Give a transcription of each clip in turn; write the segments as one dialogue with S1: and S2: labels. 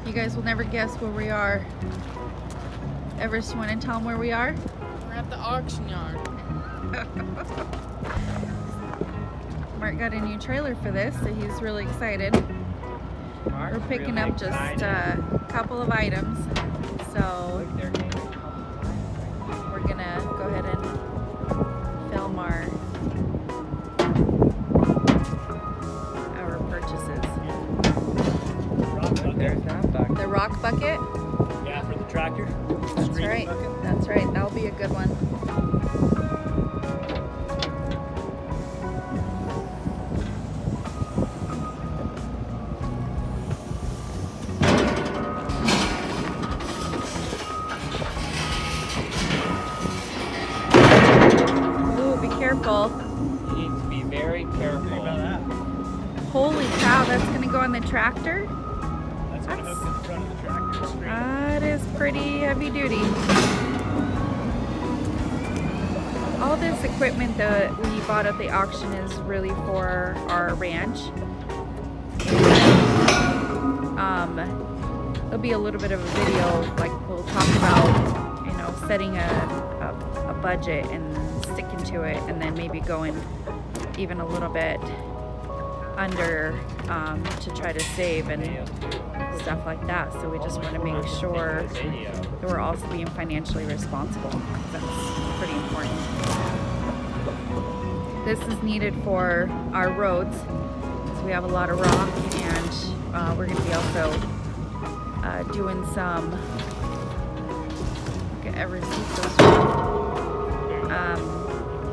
S1: You guys will never guess where we are. Everest, you want to tell them where we are?
S2: We're at the auction yard.
S1: Mark got a new trailer for this, so he's really excited. We're picking up just a couple of items, so we're gonna go ahead and film our purchases. The rock bucket?
S3: Yeah, for the tractor.
S1: That's right. Bucket. That's right. That'll be a good one. Ooh, be careful.
S4: You need to be very careful.
S3: About that.
S1: Holy cow, that's gonna go on the tractor?
S3: That's gonna hook to the front of the tractor. Straight.
S1: That is pretty heavy duty. All this equipment that we bought at the auction is really for our ranch. There'll be a little bit of a video, like we'll talk about, you know, setting a budget and sticking to it, and then maybe going even a little bit under to try to save and stuff like that. So we just want to make sure that we're also being financially responsible. That's pretty important. This is needed for our roads because we have a lot of rock, and we're going to be also doing some. Look at Everest.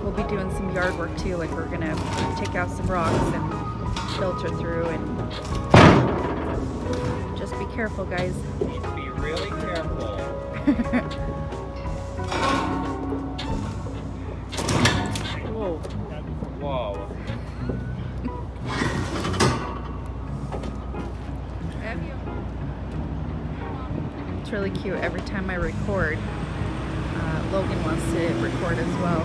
S1: We'll be doing some yard work too. Like we're going to take out some rocks and filter through, and just be careful, guys.
S4: You need to be really careful.
S1: Whoa.
S4: Whoa.
S1: It's really cute. Every time I record, Logan wants to record as well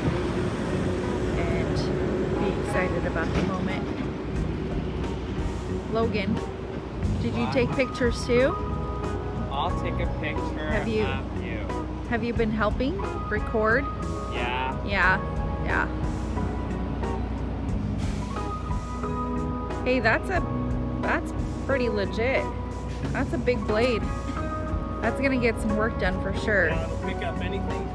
S1: and be excited about the moment. Logan, did you take pictures too?
S4: I'll take a picture
S1: Have you?
S4: of you.
S1: Have you been helping record?
S4: Yeah.
S1: Yeah. Hey, that's pretty legit. That's a big blade. That's gonna get some work done for sure.
S3: It'll pick up anything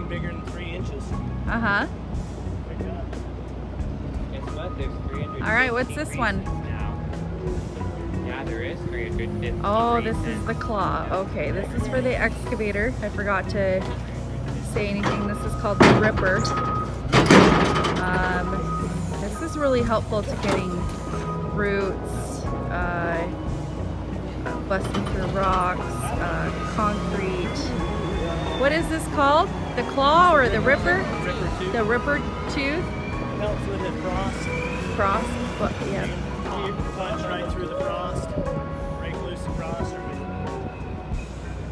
S3: bigger than 3 inches.
S1: Uh-huh.
S3: Pick it up.
S4: Guess what? There's 350.
S1: All right, what's this one?
S4: Now. Yeah, there is 350.
S1: Oh, this is the claw. Okay, this is for the excavator. I forgot to say anything. This is called the ripper. This is really helpful to getting roots, busting through rocks, concrete. What is this called? The claw or the ripper?
S3: Ripper tooth.
S1: The ripper tooth?
S3: It helps with the frost.
S1: Frost? But, yeah.
S3: You punch right through the frost, break loose the frost, or with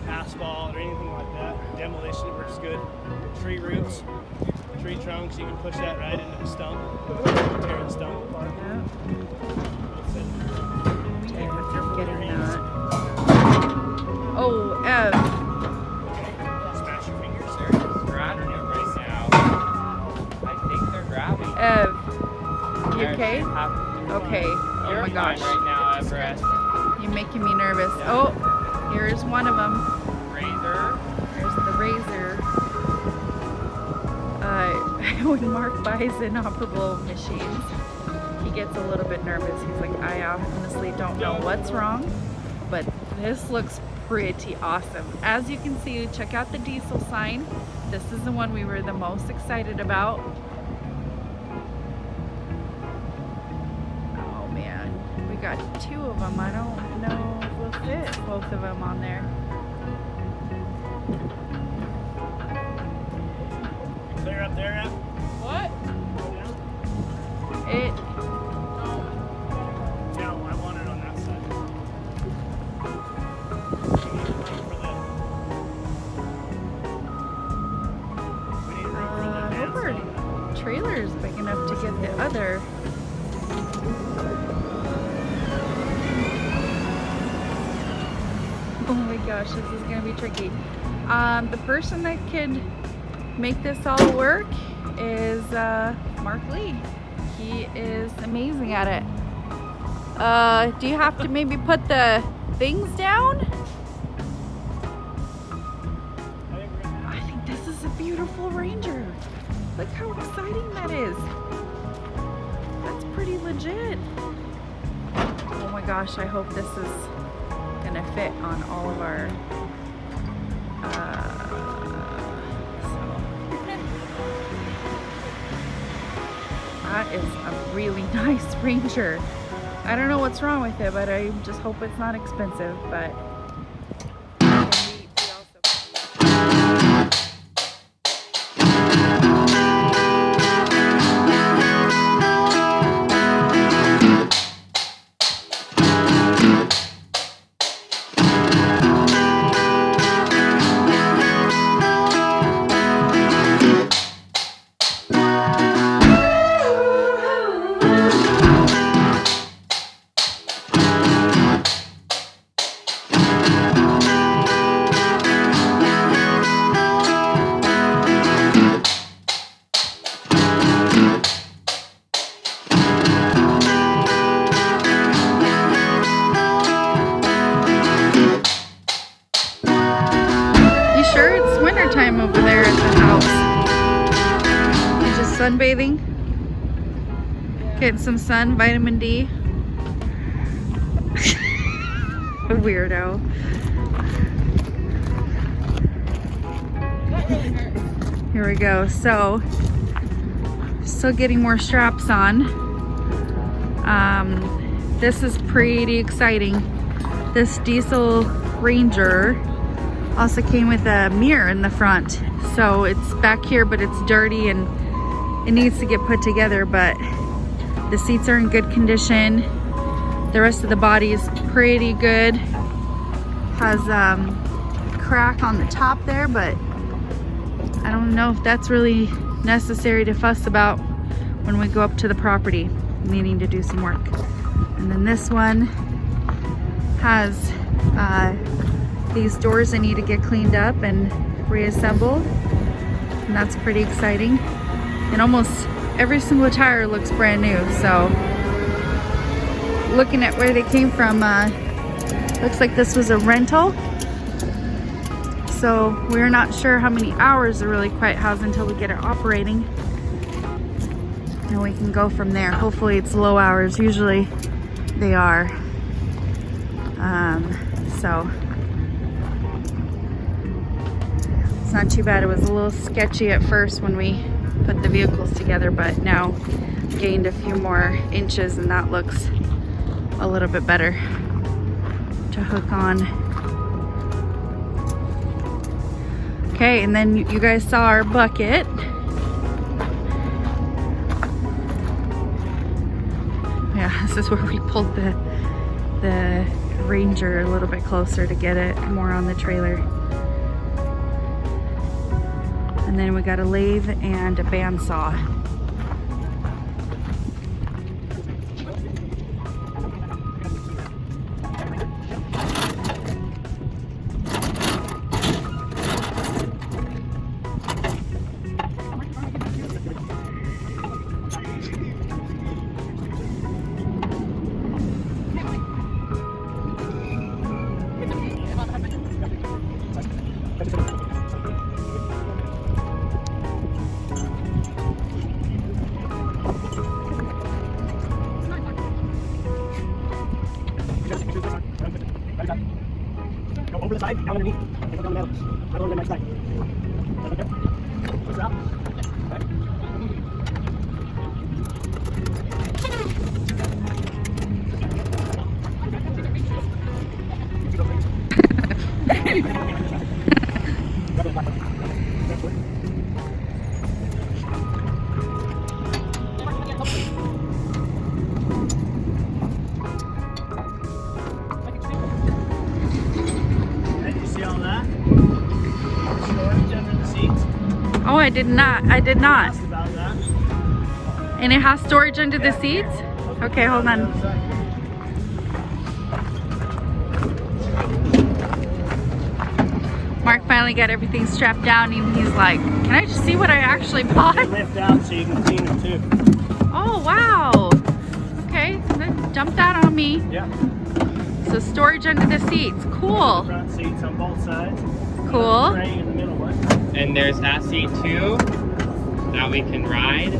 S3: asphalt or anything like that. Demolition works good. Tree roots, tree trunks, you can push that right into the stump, tear the stump apart.
S1: Getting that. Oh,
S3: Smash your fingers.
S4: They're just grabbing it right now. I think they're grabbing.
S1: You okay? Okay. Oh
S4: You're
S1: my
S4: fine
S1: gosh.
S4: right now, Everest.
S1: You're making me nervous. Oh, here's one of them.
S4: Razor.
S1: There's the razor. When Mark buys inoperable machines, he gets a little bit nervous. He's like, I honestly don't know what's wrong, but this looks pretty awesome. As you can see, check out the diesel sign. This is the one we were the most excited about. Oh man, we got 2 of them. I don't know if we'll fit both of them on there.
S3: Clear up there, Em?
S2: What?
S1: It
S3: No, I want it on that side. We need room for the
S1: I hope our trailer is big enough to get the other. gosh, this is gonna be tricky. The person that could make this all work is Mark Lee. He is amazing at it. Do you have to maybe put the things down? I think this is a beautiful Ranger. Look how exciting that is. That's pretty legit. Oh my gosh, I hope this is gonna fit on all of our that is a really nice Ranger. I don't know what's wrong with it, but I just hope it's not expensive, but time over there at the house. You're just sunbathing, getting some sun, vitamin D. A weirdo. Here we go. So, still getting more straps on. This is pretty exciting. This diesel Ranger also came with a mirror in the front, so it's back here, but it's dirty and it needs to get put together, but the seats are in good condition. The rest of the body is pretty good. Has a crack on the top there, but I don't know if that's really necessary to fuss about when we go up to the property needing to do some work. And then this one has these doors that need to get cleaned up and reassembled, and that's pretty exciting. And almost every single tire looks brand new, so looking at where they came from, looks like this was a rental, so we're not sure how many hours it really quite has until we get it operating, and we can go from there. Hopefully it's low hours. Usually they are. So it's not too bad. It was a little sketchy at first when we put the vehicles together, but now gained a few more inches and that looks a little bit better to hook on. Okay, and then you guys saw our bucket. Yeah, this is where we pulled the Ranger a little bit closer to get it more on the trailer. And then we got a lathe and a bandsaw.
S3: Go over the side, down underneath, and go down the middle. I go on the next side. Okay? Push it out.
S1: Oh, I did not. I did not.
S3: About that.
S1: And it has storage under the seats? Okay, hold on. finally got everything strapped down, and he's like, "Can I just see what I actually bought?"
S3: They lift out so you can clean them too.
S1: Oh wow. Okay, then dump that on me.
S3: Yeah.
S1: So storage under the seats. Cool.
S3: Front seats on both sides.
S1: Cool.
S3: Tray in the middle one.
S4: And there's that seat too that we can ride.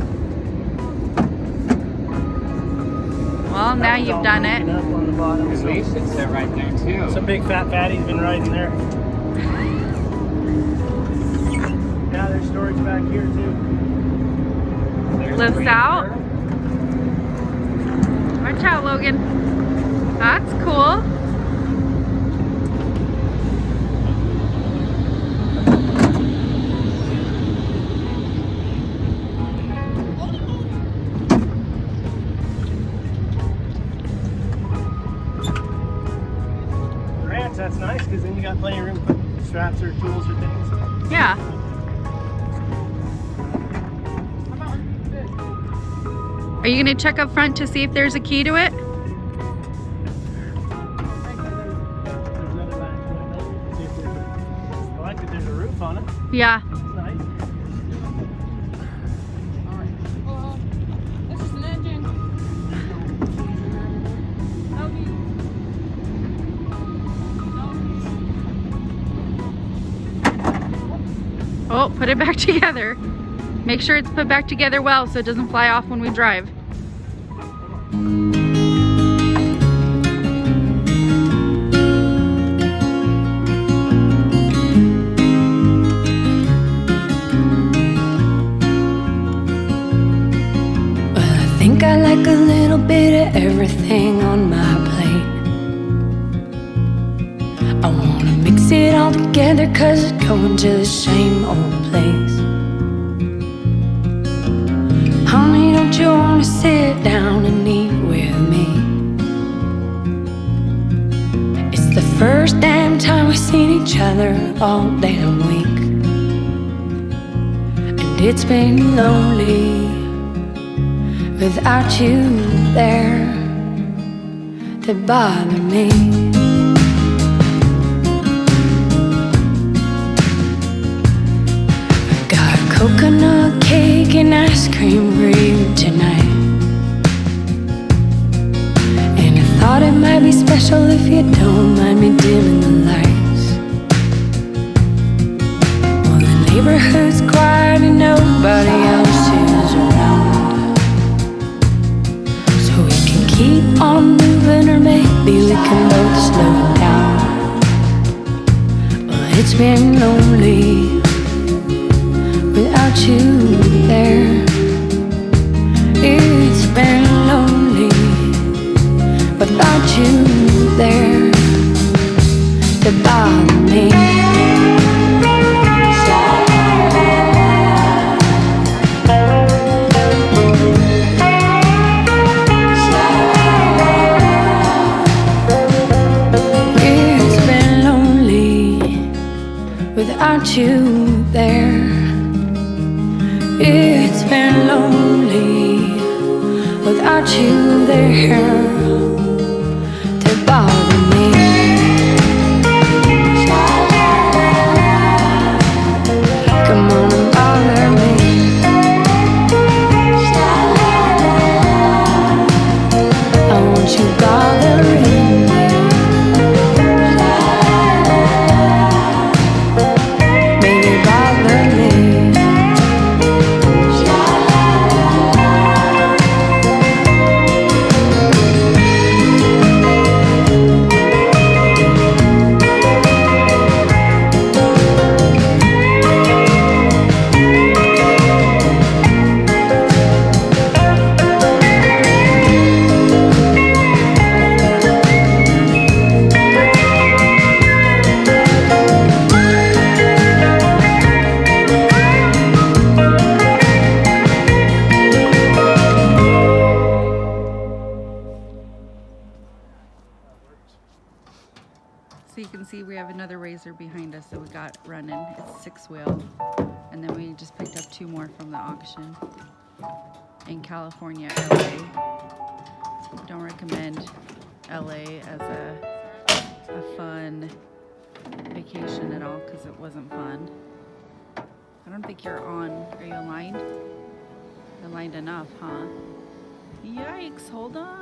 S1: Well, now you've done it.
S3: Up on the bottom,
S4: And
S3: so
S4: we should sit right there too.
S3: some big fat fatty's been riding there. Yeah, there's storage back here too.
S4: There's
S1: Lifts
S4: Ranger.
S1: out. Watch out, Logan. That's cool.
S3: Ranch, that's nice because then you got plenty of room to put straps or tools or things.
S1: Yeah. Are you gonna check up front to see if there's a key to it?
S3: There's another latch going up. See if there's I like that there's a roof on it.
S1: Yeah.
S3: It's nice.
S2: This is an engine.
S1: Oh, put it back together. Make sure it's put back together well so it doesn't fly off when we drive.
S5: Well, I think I like a little bit of everything on my plate. I wanna mix it all together 'cause it's going to the same old place. Honey, don't you wanna sit down and eat with me? It's the first damn time we've seen each other all damn week, and it's been lonely without you there to bother me. I've got coconut cake and ice cream for you tonight, and I thought it might be special if you don't mind me dimming the lights. Well, the neighborhood's quiet and nobody else is around, so we can keep on moving, or maybe we can both slow down. Well, it's been lonely without you there. It's been lonely without you there to bother me. It's been lonely without you there. It's been lonely without you there to bother me. Come on and bother me. I want you bothering me. Baby, bother me.
S1: So you can see we have another Razor behind us that we got running. It's 6-wheel. And then we just picked up 2 more from the auction in California, LA. Don't recommend LA as a fun vacation at all because it wasn't fun. I don't think you're on. Are you aligned? You're aligned enough, huh? Yikes, hold on.